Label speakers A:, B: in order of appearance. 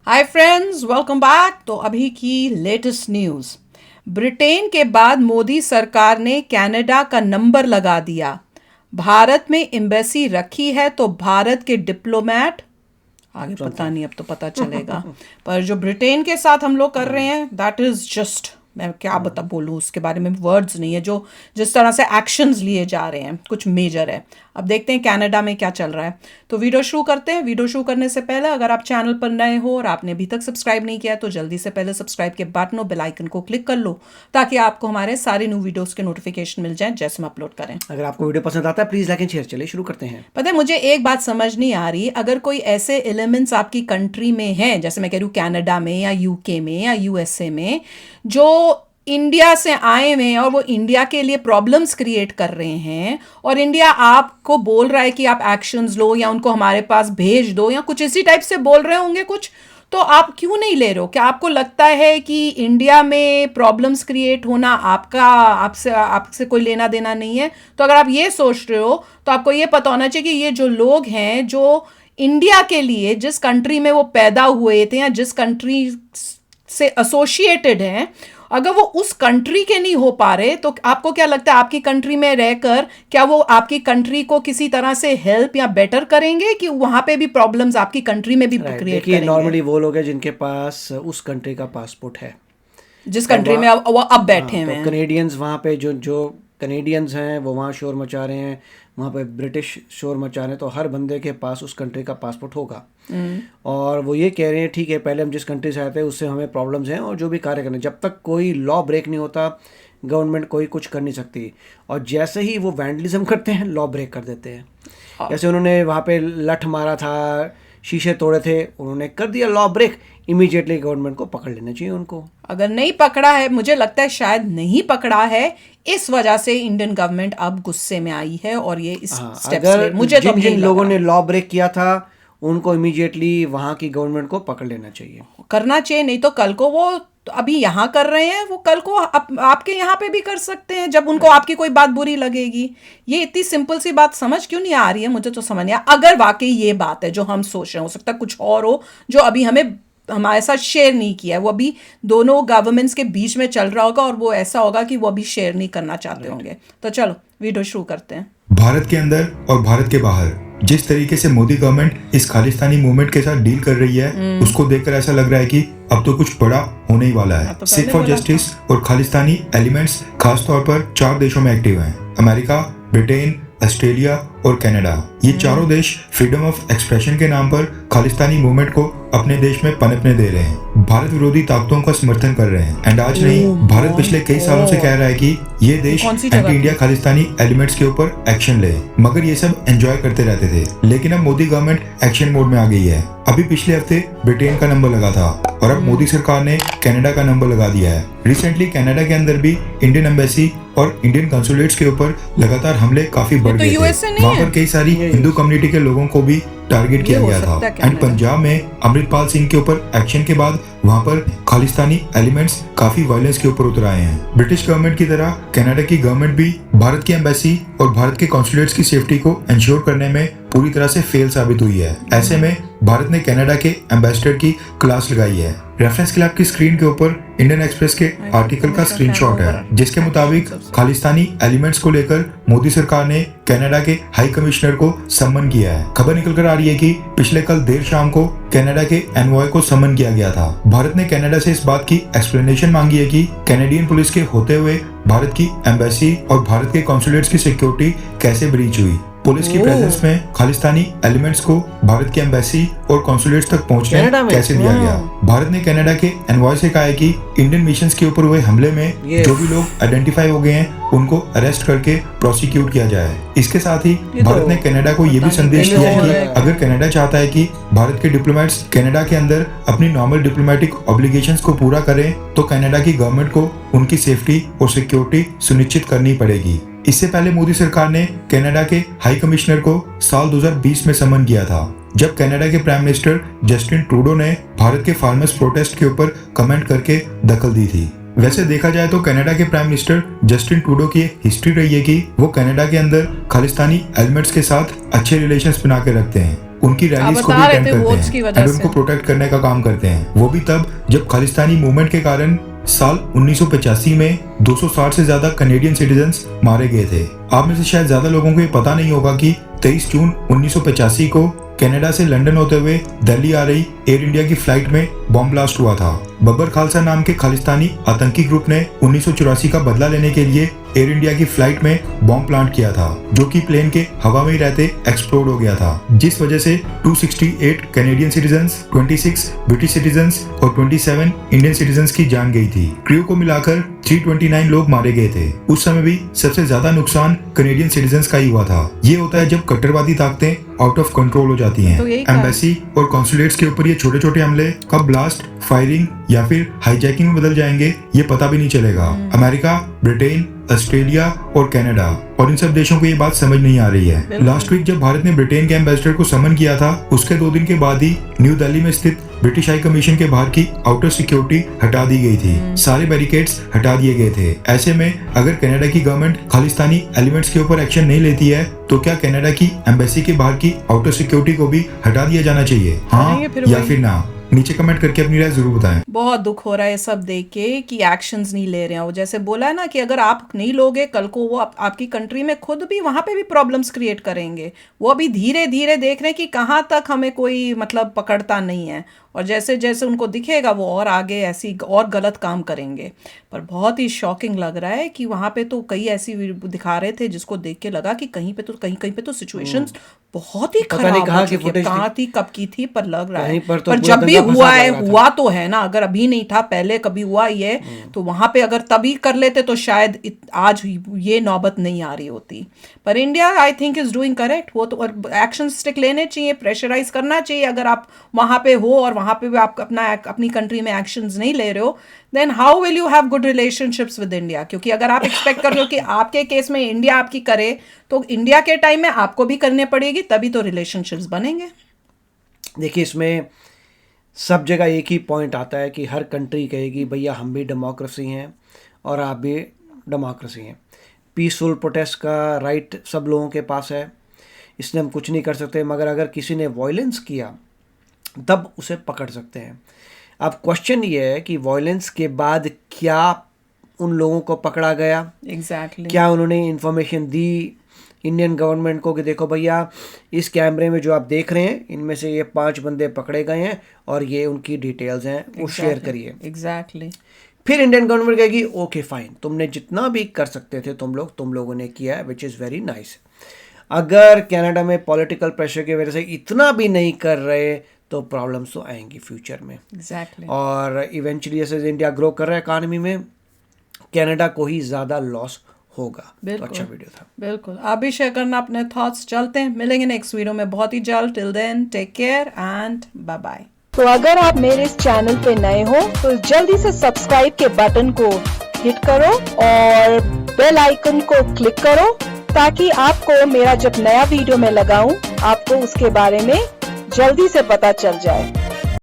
A: Hi friends, welcome back. तो अभी की लेटेस्ट न्यूज़, ब्रिटेन के बाद मोदी सरकार ने कनाडा का नंबर लगा दिया। भारत में एम्बेसी रखी है तो भारत के डिप्लोमेट आगे पता नहीं, अब तो पता चलेगा। पर जो ब्रिटेन के साथ हम लोग कर रहे हैं दैट इज़ जस्ट, मैं क्या बोलूँ उसके बारे में, वर्ड्स नहीं है। जो जिस तरह से एक्शंस लिए जा रहे हैं कुछ मेजर है। अब देखते हैं कनाडा में क्या चल रहा है। तो वीडियो शुरू करते हैं। वीडियो शुरू करने से पहले अगर आप चैनल पर नए हो और आपने अभी तक सब्सक्राइब नहीं किया तो जल्दी से पहले सब्सक्राइब के बटन और बेल आइकन को क्लिक कर लो ताकि आपको हमारे सारे न्यू वीडियोस के नोटिफिकेशन मिल जाए जैसे हम अपलोड करें।
B: अगर आपको वीडियो पसंद आता है प्लीज लाइक एंड शेयर। चलिए शुरू करते हैं।
A: पता है, मुझे एक बात समझ नहीं आ रही। अगर कोई ऐसे एलिमेंट्स आपकी कंट्री में हैं, जैसे मैं कह रही हूँ कनाडा में या यूके में या यूएसए में, जो इंडिया से आए हुए हैं और वो इंडिया के लिए प्रॉब्लम्स क्रिएट कर रहे हैं और इंडिया आपको बोल रहा है कि आप एक्शंस लो या उनको हमारे पास भेज दो या कुछ इसी टाइप से बोल रहे होंगे कुछ, तो आप क्यों नहीं ले रहे हो? क्या आपको लगता है कि इंडिया में प्रॉब्लम्स क्रिएट होना आपसे कोई लेना देना नहीं है? तो अगर आप ये सोच रहे हो तो आपको ये पता होना चाहिए कि ये जो लोग हैं जो इंडिया के लिए, जिस कंट्री में वो पैदा हुए थे या जिस कंट्री से एसोसिएटेड हैं, अगर वो उस कंट्री के नहीं हो पा रहे तो आपको क्या लगता है आपकी कंट्री में रहकर क्या वो आपकी कंट्री को किसी तरह से हेल्प या बेटर करेंगे कि वहां पे भी प्रॉब्लम्स आपकी कंट्री में भी क्रिएट करेंगे?
B: नॉर्मली वो लोग हैं जिनके पास उस कंट्री का पासपोर्ट है,
A: जिस कंट्री में वो अब बैठे हुए हैं।
B: कनेडियंस वहाँ पे जो कनेडियंस हैं वो वहाँ शोर मचा रहे हैं, वहाँ पे ब्रिटिश शोर मचा रहे हैं, तो हर बंदे के पास उस कंट्री का पासपोर्ट होगा। और वो ये कह रहे हैं ठीक है, पहले हम जिस कंट्री से आए थे उससे हमें प्रॉब्लम्स हैं और जो भी कार्य करने, जब तक कोई लॉ ब्रेक नहीं होता गवर्नमेंट कोई कुछ कर नहीं सकती। और जैसे ही वो वैंडलिज्म करते हैं लॉ ब्रेक कर देते हैं। जैसे उन्होंने वहाँ पे लठ मारा था, शीशे तोड़े थे, उन्होंने कर दिया लॉ ब्रेक। इमीडिएटली गवर्नमेंट को पकड़ लेना चाहिए उनको।
A: अगर नहीं पकड़ा है, मुझे लगता है शायद नहीं पकड़ा है, इस वजह से इंडियन गवर्नमेंट अब गुस्से में आई है और ये इस स्टेप्स ले। मुझे तो
B: जिन लोगों ने लॉ ब्रेक किया था उनको इमीडिएटली वहाँ की गवर्नमेंट को पकड़ लेना चाहिए,
A: करना चाहिए। नहीं तो कल को वो अभी यहाँ कर रहे हैं, वो कल को आपके यहाँ पे भी कर सकते हैं जब उनको आपकी कोई बात बुरी लगेगी। ये इतनी सिंपल सी बात समझ क्यों नहीं आ रही है? मुझे तो समझ नहीं आया। अगर वाकई ये बात है जो हम सोच रहे हैं, हो सकता है कुछ और हो जो अभी हमारे साथ शेयर नहीं किया है, वो अभी दोनों गवर्नमेंट्स के बीच में चल रहा होगा और वो ऐसा होगा कि वो अभी शेयर नहीं करना चाहते होंगे। तो चलो वीडियो शुरू करते हैं।
C: भारत के अंदर और भारत के बाहर जिस तरीके से मोदी गवर्नमेंट इस खालिस्तानी मूवमेंट के साथ डील कर रही है उसको देखकर ऐसा लग रहा है कि अब तो कुछ बड़ा होने ही वाला है। सिख फॉर जस्टिस और खालिस्तानी एलिमेंट्स खासतौर पर 4 देशों में एक्टिव हैं: अमेरिका, ब्रिटेन, ऑस्ट्रेलिया और कनाडा। ये चारों देश फ्रीडम ऑफ एक्सप्रेशन के नाम पर खालिस्तानी मूवमेंट को अपने देश में पनपने दे रहे हैं, भारत विरोधी ताकतों का समर्थन कर रहे हैं। एंड आज नहीं, भारत पिछले कई सालों से कह रहा है कि ये देश एंटी इंडिया खालिस्तानी एलिमेंट्स के ऊपर एक्शन ले, मगर ये सब एंजॉय करते रहते थे। लेकिन अब मोदी गवर्नमेंट एक्शन मोड में आ गई है। अभी पिछले हफ्ते ब्रिटेन का नंबर लगा था और अब मोदी सरकार ने कनाडा का नंबर लगा दिया है। रिसेंटली कनाडा के अंदर भी इंडियन एम्बेसी और इंडियन कंसुलेट्स के ऊपर लगातार हमले काफी बढ़ गए थे। वहाँ पर कई सारी हिंदू कम्युनिटी के लोगों को भी टारगेट किया गया था। एंड पंजाब में अमृतपाल सिंह के ऊपर एक्शन के बाद वहाँ पर खालिस्तानी एलिमेंट्स काफी वायलेंस के ऊपर उतर आए हैं। ब्रिटिश गवर्नमेंट की तरह कनाडा की गवर्नमेंट भी भारत की एम्बेसी और भारत के कॉन्सुलेट्स की सेफ्टी को इंश्योर करने में पूरी तरह से फेल साबित हुई है। ऐसे में भारत ने कनाडा के एम्बेसडर की क्लास लगाई है। रेफरेंस क्लब की स्क्रीन के ऊपर इंडियन एक्सप्रेस के आर्टिकल का स्क्रीनशॉट है, जिसके मुताबिक खालिस्तानी एलिमेंट्स को लेकर मोदी सरकार ने कनाडा के हाई कमिश्नर को सम्मन किया है। खबर निकल कर आ रही है कि पिछले कल देर शाम को कनाडा के एनवॉय को सम्मन किया गया था। भारत ने कनाडा से इस बात की एक्सप्लेनेशन मांगी है कि कैनेडियन पुलिस के होते हुए भारत की एम्बेसी और भारत के कॉन्सुलेट्स की सिक्योरिटी कैसे ब्रीच हुई। पुलिस की प्रेजेंस में खालिस्तानी एलिमेंट्स को भारत की एम्बेसी और कॉन्सुलेट्स तक पहुंचने कैसे दिया गया। भारत ने कनाडा के एनवॉय से कहा है कि इंडियन मिशंस के ऊपर हुए हमले में जो भी लोग आइडेंटिफाई हो गए हैं उनको अरेस्ट करके प्रोसिक्यूट किया जाए। इसके साथ ही भारत ने कनाडा को यह भी संदेश दिया है कि अगर कनाडा चाहता है कि भारत के डिप्लोमेट्स कनाडा के अंदर अपनी नॉर्मल डिप्लोमेटिक ऑब्लिगेशंस को पूरा करें तो कनाडा की गवर्नमेंट को उनकी सेफ्टी और सिक्योरिटी सुनिश्चित करनी पड़ेगी। इससे पहले मोदी सरकार ने कनाडा के हाई कमिश्नर को साल 2020 में समन किया था, जब कनाडा के प्राइम मिनिस्टर जस्टिन ट्रूडो ने भारत के फार्मर्स प्रोटेस्ट के ऊपर कमेंट करके दखल दी थी। वैसे देखा जाए तो कनाडा के प्राइम मिनिस्टर जस्टिन ट्रूडो की हिस्ट्री रही है कि वो कनाडा के अंदर खालिस्तानी एलिमेंट्स के साथ अच्छे रिलेशंस बना के रखते हैं। उनकी रैलीज को भी
A: बता रहे
C: अटेंड
A: थे
C: करते
A: votes की
C: हैं
A: वजह
C: एंड
A: से।
C: उनको प्रोटेक्ट करने का काम करते हैं। वो भी तब जब खालिस्तानी मूवमेंट के कारण साल 1985 में 260 से ज्यादा कनेडियन सिटीजन्स मारे गए थे। आप में से शायद ज्यादा लोगों को ये पता नहीं होगा कि 23 जून 1985 को कनाडा से लंदन होते हुए दिल्ली आ रही एयर इंडिया की फ्लाइट में बॉम्ब ब्लास्ट हुआ था। बब्बर खालसा नाम के खालिस्तानी आतंकी ग्रुप ने 1984 का बदला लेने के लिए एयर इंडिया की फ्लाइट में बॉम्ब प्लांट किया था, जो कि प्लेन के हवा में ही रहते एक्सप्लोड हो गया था, जिस वजह से 268 कैनेडियन सिटीजन्स, 26 ब्रिटिश सिटीजन्स और 27 इंडियन सिटीजन्स की जान गई थी। क्रू को मिलाकर 329 लोग मारे गए थे। उस समय भी सबसे ज्यादा नुकसान कैनेडियन सिटीजन्स का ही हुआ था। ये होता है जब कट्टरवादी ताकतें आउट ऑफ कंट्रोल हो जाती हैं।
A: तो यही कहा।
C: एम्बेसी और कॉन्सुलेट्स के ऊपर ये छोटे छोटे हमले कब ब्लास्ट, फायरिंग या फिर हाईजैकिंग में बदल जाएंगे ये पता भी नहीं चलेगा। अमेरिका, ब्रिटेन, ऑस्ट्रेलिया और कनाडा और इन सब देशों को ये बात समझ नहीं आ रही है। लास्ट वीक जब भारत ने ब्रिटेन के एम्बेसडर को समन किया था, उसके 2 दिन के बाद ही न्यू दिल्ली में स्थित ब्रिटिश हाई कमीशन के बाहर की आउटर सिक्योरिटी हटा दी गई थी। सारे बैरिकेड्स हटा दिए गए थे। ऐसे में अगर कनाडा की गवर्नमेंट खालिस्तानी एलिमेंट्स के ऊपर एक्शन नहीं लेती है तो क्या कनाडा की एम्बेसी के बाहर की आउटर सिक्योरिटी को भी हटा दिया जाना चाहिए? हाँ
A: करेंगे फिर
C: या
A: वही।
C: फिर ना? नीचे कमेंट करके अपनी राय जरूर बताएं।
A: बहुत दुख हो रहा है ये सब देख के कि एक्शंस नहीं ले रहे हैं। वो जैसे बोला है ना कि अगर आप नहीं लोगे कल को वो आपकी कंट्री में खुद भी वहां पे भी प्रॉब्लम्स क्रिएट करेंगे। वो अभी धीरे धीरे देख रहे हैं कि कहाँ तक हमें कोई मतलब पकड़ता नहीं है, और जैसे जैसे उनको दिखेगा वो और आगे ऐसी और गलत काम करेंगे। पर बहुत ही शॉकिंग लग रहा है कि वहाँ पे तो कई ऐसी दिखा रहे थे जिसको देख के लगा कि कहीं कहीं पे तो सिचुएशंस बहुत ही
B: पता नहीं
A: खराब
B: कहाँ
A: हो
B: की
A: चुकी है।
B: footage थी।
A: कहाँ थी, कब की थी, पर लग रहा है।
B: कहीं पर तो
A: पर
B: पूरा
A: जब भी
B: दंगा
A: हुआ
B: फसाद
A: है
B: लग रहा था।
A: हुआ तो है ना, अगर अभी नहीं था पहले कभी हुआ ही है, तो वहां पे अगर तभी कर लेते तो शायद आज ये नौबत नहीं आ रही होती। पर India I think is doing correct. वो तो एक्शन स्टिक लेने चाहिए, प्रेशराइज करना चाहिए। अगर आप वहां पे हो और वहां पे भी आप अपनी कंट्री में एक्शंस नहीं ले रहे हो, then how will you have good relationships with India? क्योंकि अगर आप एक्सपेक्ट कर रहे हो कि आपके केस में इंडिया आपकी करे, तो इंडिया के टाइम में आपको भी करने पड़ेगी, तभी तो रिलेशनशिप्स बनेंगे।
B: देखिए, इसमें सब जगह एक ही पॉइंट आता है कि हर कंट्री कहेगी भैया हम भी डेमोक्रेसी हैं और आप भी डेमोक्रेसी हैं। पीसफुल प्रोटेस्ट का राइट सब लोगों के पास है, इसमें हम कुछ नहीं कर सकते। मगर अगर किसी ने वायलेंस किया तब उसे पकड़ सकते हैं। अब क्वेश्चन ये है कि वायलेंस के बाद क्या उन लोगों को पकड़ा गया?
A: एग्जैक्टली।
B: क्या उन्होंने इन्फॉर्मेशन दी इंडियन गवर्नमेंट को कि देखो भैया इस कैमरे में जो आप देख रहे हैं इनमें से ये 5 बंदे पकड़े गए हैं और ये उनकी डिटेल्स हैं, वो शेयर करिए।
A: एग्जैक्टली।
B: फिर इंडियन गवर्नमेंट कहेगी ओके फाइन, तुमने जितना भी कर सकते थे तुम लोगों ने किया है, विच इज़ वेरी नाइस। अगर कनाडा में पॉलिटिकल प्रेशर की वजह से इतना भी नहीं कर रहे तो प्रॉब्लम्स तो आएंगी फ्यूचर में।
A: एग्जैक्टली।
B: और इवेंचुअली जैसे इंडिया ग्रो कर रहा है इकॉनमी में, कनाडा को ही ज़्यादा लॉस होगा। तो अच्छा वीडियो था।
A: बिल्कुल, आप भी शेयर करना अपने थॉट्स। चलते हैं, मिलेंगे नेक्स्ट वीडियो में बहुत ही जल्द। Till then take care and bye bye.
D: तो अगर आप मेरे इस चैनल पे नए हो तो जल्दी से सब्सक्राइब के बटन को हिट करो और बेल आइकन को क्लिक करो, ताकि आपको मेरा जब नया वीडियो मैं लगाऊं आपको उसके बारे में जल्दी से पता चल जाए।